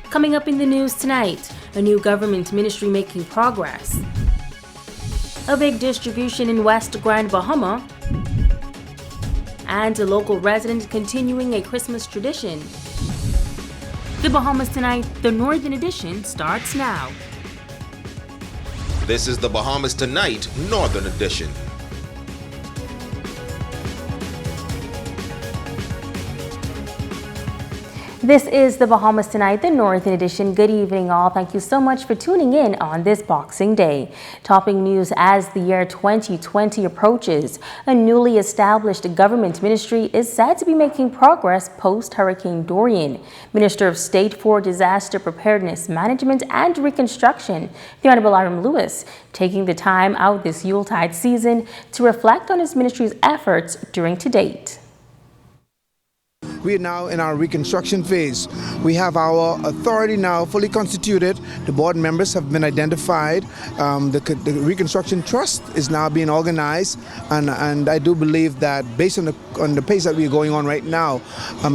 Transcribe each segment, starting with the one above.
Coming up in the news tonight, a new government ministry making progress, a big distribution in West Grand Bahama, and a local resident continuing a Christmas tradition. The Bahamas Tonight, the Northern Edition, starts now. This is the Bahamas Tonight, Northern Edition. This is the Bahamas Tonight, the Northern Edition. Good evening, all. Thank you so much for tuning in on this Boxing Day. Topping news as the year 2020 approaches, a newly established government ministry is said to be making progress post-Hurricane Dorian. Minister of State for Disaster Preparedness, Management and Reconstruction, the Honorable Iram Lewis, taking the time out this Yuletide season to reflect on his ministry's efforts during to date. We are now in our reconstruction phase. We have our authority now fully constituted. The board members have been identified. The Reconstruction Trust is now being organized, and I do believe that based on the pace that we are going on right now,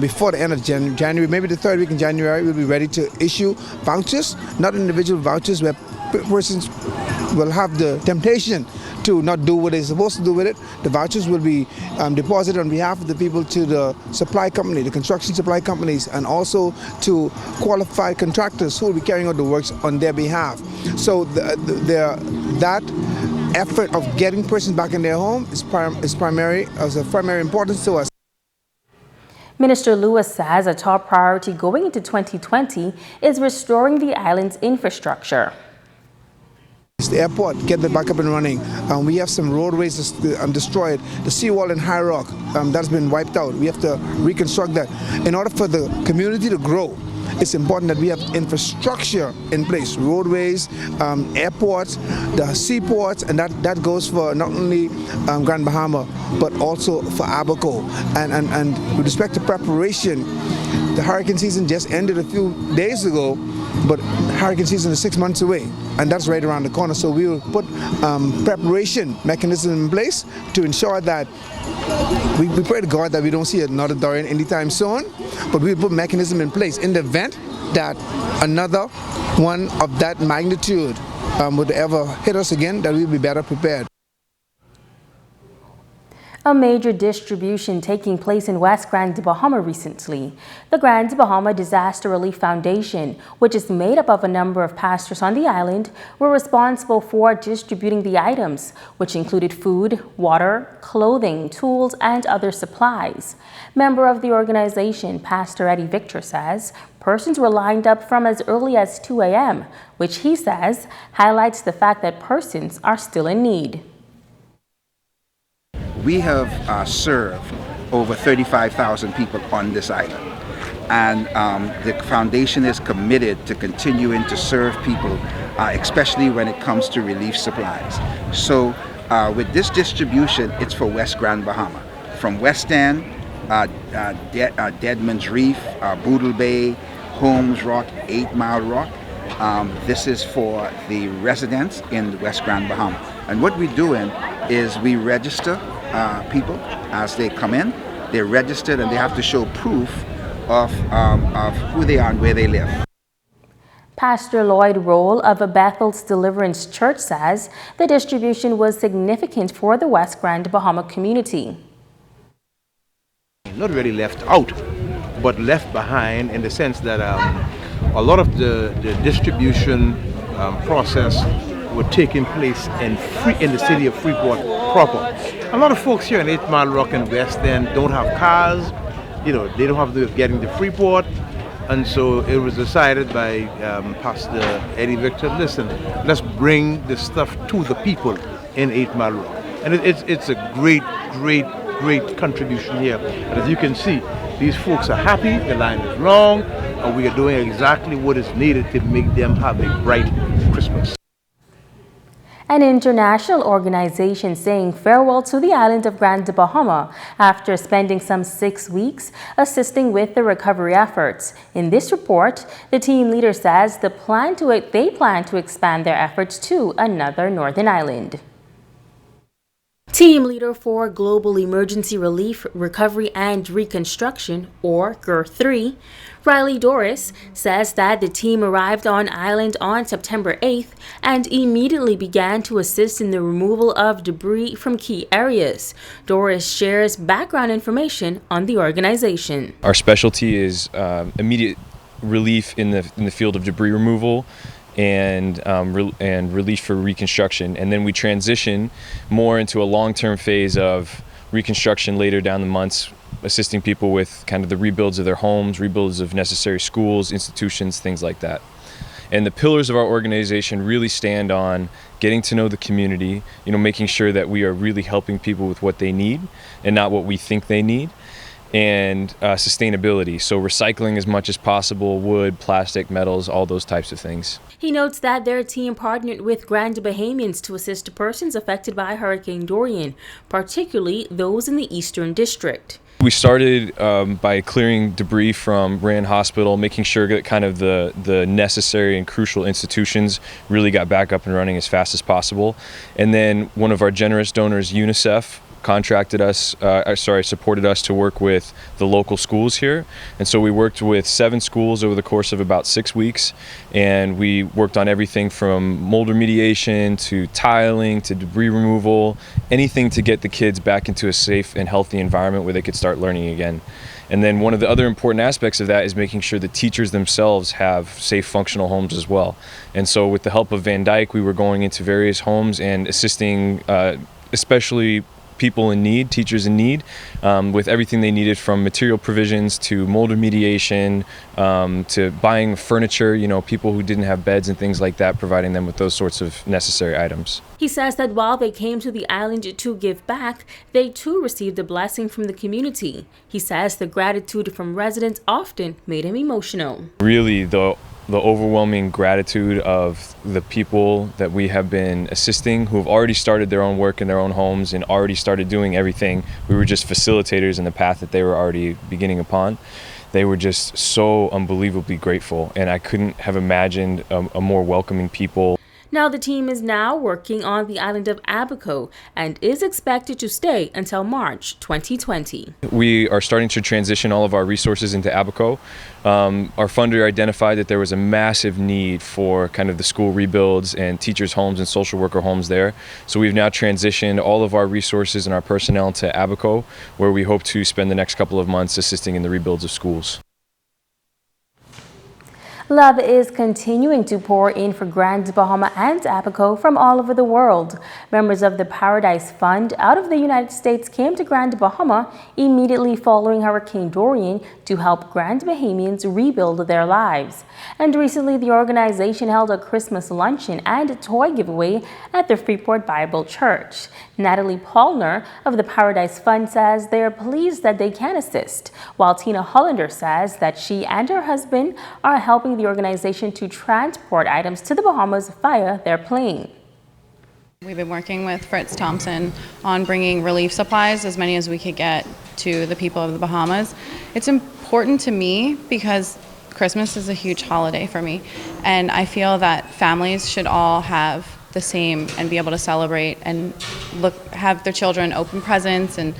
before the end of January, maybe the third week in January, we'll be ready to issue vouchers, not individual vouchers where persons will have the temptation to not do what they're supposed to do with it. The vouchers will be deposited on behalf of the people to the supply company, the construction supply companies, and also to qualified contractors who will be carrying out the works on their behalf. So that effort of getting persons back in their home is of primary importance to us. Minister Lewis says a top priority going into 2020 is restoring the island's infrastructure. The airport, get that back up and running. We have some roadways destroyed. The seawall in High Rock, that's been wiped out. We have to reconstruct that. In order for the community to grow, it's important that we have infrastructure in place, roadways, airports, the seaports, and that goes for not only Grand Bahama, but also for Abaco. And with respect to preparation, the hurricane season just ended a few days ago, but hurricane season is 6 months away, and that's right around the corner. So we will put preparation mechanisms in place to ensure that we pray to God that we don't see another Dorian anytime soon, but we will put mechanism in place in the event that another one of that magnitude would ever hit us again, that we'll be better prepared. A major distribution taking place in West Grand Bahama recently. The Grand Bahama Disaster Relief Foundation, which is made up of a number of pastors on the island, were responsible for distributing the items, which included food, water, clothing, tools, and other supplies. Member of the organization, Pastor Eddie Victor, says persons were lined up from as early as 2 a.m., which he says highlights the fact that persons are still in need. We have served over 35,000 people on this island, and the foundation is committed to continuing to serve people, especially when it comes to relief supplies. So with this distribution, it's for West Grand Bahama, from West End, Deadman's Reef, Boodle Bay, Holmes Rock, 8 Mile Rock. This is for the residents in West Grand Bahama. And what we're doing is we register people as they come in. They're registered and they have to show proof of who they are and where they live. Pastor Lloyd Roll of Bethel's Deliverance Church says the distribution was significant for the West Grand Bahama community. Not really left out, but left behind in the sense that a lot of the distribution process were taking place in the city of Freeport proper. A lot of folks here in 8 Mile Rock and West End don't have cars, they don't have the way of getting to Freeport, and so it was decided by Pastor Eddie Victor, listen, let's bring this stuff to the people in 8 Mile Rock. And it's a great contribution here. And as you can see, these folks are happy, the line is long, and we are doing exactly what is needed to make them have a bright Christmas. An international organization saying farewell to the island of Grand Bahama after spending some 6 weeks assisting with the recovery efforts. In this report, the team leader says they plan to expand their efforts to another northern island. Team Leader for Global Emergency Relief, Recovery and Reconstruction, or GER3, Riley Doris, says that the team arrived on island on September 8th and immediately began to assist in the removal of debris from key areas. Doris shares background information on the organization. Our specialty is immediate relief in the field of debris removal and relief for reconstruction, and then we transition more into a long-term phase of reconstruction later down the months, assisting people with kind of the rebuilds of their homes, rebuilds of necessary schools, institutions, things like that. And the pillars of our organization really stand on getting to know the community, making sure that we are really helping people with what they need and not what we think they need, and sustainability, so recycling as much as possible, wood, plastic, metals, all those types of things. He notes that their team partnered with Grand Bahamians to assist persons affected by Hurricane Dorian, particularly those in the Eastern District. We started by clearing debris from Rand Hospital, making sure that kind of the necessary and crucial institutions really got back up and running as fast as possible. And then one of our generous donors, UNICEF, supported us to work with the local schools here. And so we worked with 7 schools over the course of about 6 weeks, and we worked on everything from mold remediation to tiling to debris removal, anything to get the kids back into a safe and healthy environment where they could start learning again. And then one of the other important aspects of that is making sure the teachers themselves have safe, functional homes as well. And so with the help of Van Dyke, we were going into various homes and assisting especially people in need, teachers in need, with everything they needed, from material provisions to mold remediation, to buying furniture, people who didn't have beds and things like that, providing them with those sorts of necessary items. He says that while they came to the island to give back, they too received a blessing from the community. He says the gratitude from residents often made him emotional. Really, the overwhelming gratitude of the people that we have been assisting, who have already started their own work in their own homes and already started doing everything. We were just facilitators in the path that they were already beginning upon. They were just so unbelievably grateful, and I couldn't have imagined a more welcoming people. Now the team is now working on the island of Abaco and is expected to stay until March 2020. We are starting to transition all of our resources into Abaco. Our funder identified that there was a massive need for kind of the school rebuilds and teachers' homes and social worker homes there. So we've now transitioned all of our resources and our personnel to Abaco, where we hope to spend the next couple of months assisting in the rebuilds of schools. Love is continuing to pour in for Grand Bahama and Abaco from all over the world. Members of the Paradise Fund out of the United States came to Grand Bahama immediately following Hurricane Dorian to help Grand Bahamians rebuild their lives. And recently, the organization held a Christmas luncheon and a toy giveaway at the Freeport Bible Church. Natalie Paulner of the Paradise Fund says they are pleased that they can assist, while Tina Hollander says that she and her husband are helping the organization to transport items to the Bahamas via their plane. We've been working with Fritz Thompson on bringing relief supplies, as many as we could get, to the people of the Bahamas. It's important to me because Christmas is a huge holiday for me, and I feel that families should all have the same and be able to celebrate and have their children open presents and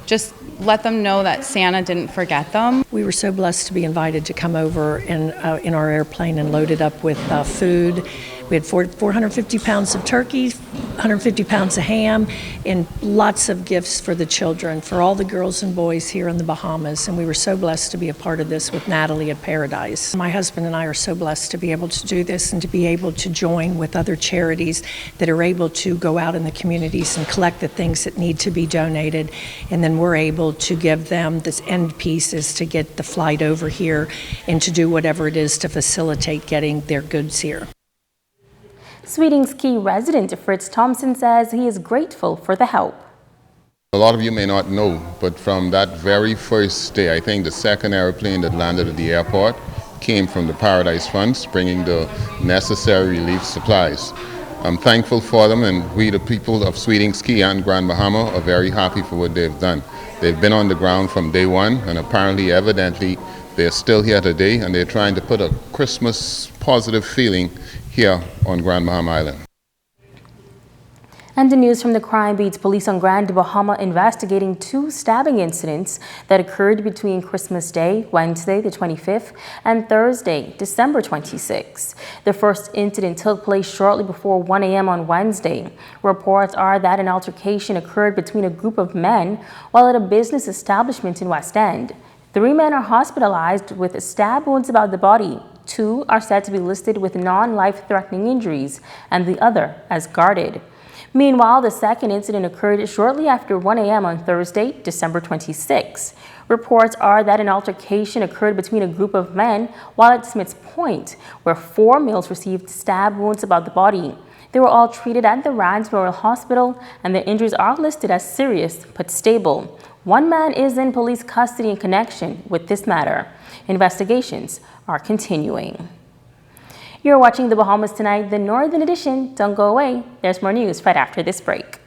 just let them know that Santa didn't forget them. We were so blessed to be invited to come over in our airplane and loaded up with food. We had 450 pounds of turkey, 150 pounds of ham, and lots of gifts for the children, for all the girls and boys here in the Bahamas. And we were so blessed to be a part of this with Natalie at Paradise. My husband and I are so blessed to be able to do this and to be able to join with other charities that are able to go out in the communities and collect the things that need to be donated. And then we're able to give them this end pieces to get the flight over here and to do whatever it is to facilitate getting their goods here. Sweetings Key resident Fritz Thompson says he is grateful for the help. A lot of you may not know, but from that very first day, I think the second airplane that landed at the airport came from the Paradise Funds, bringing the necessary relief supplies. I'm thankful for them, and we, the people of Sweetings Key and Grand Bahama, are very happy for what they've done. They've been on the ground from day one, and apparently, evidently, they're still here today, and they're trying to put a Christmas positive feeling here on Grand Bahama Island. And the news from the crime beats, police on Grand Bahama investigating 2 stabbing incidents that occurred between Christmas Day, Wednesday the 25th, and Thursday, December 26th. The first incident took place shortly before 1 a.m. on Wednesday. Reports are that an altercation occurred between a group of men while at a business establishment in West End. 3 men are hospitalized with stab wounds about the body. 2 are said to be listed with non-life-threatening injuries, and the other as guarded. Meanwhile, the second incident occurred shortly after 1 a.m. on Thursday, December 26. Reports are that an altercation occurred between a group of men while at Smith's Point, where 4 males received stab wounds about the body. They were all treated at the Rands Memorial Hospital, and their injuries are listed as serious but stable. 1 man is in police custody in connection with this matter. Investigations are continuing. You're watching The Bahamas Tonight, the Northern Edition. Don't go away. There's more news right after this break.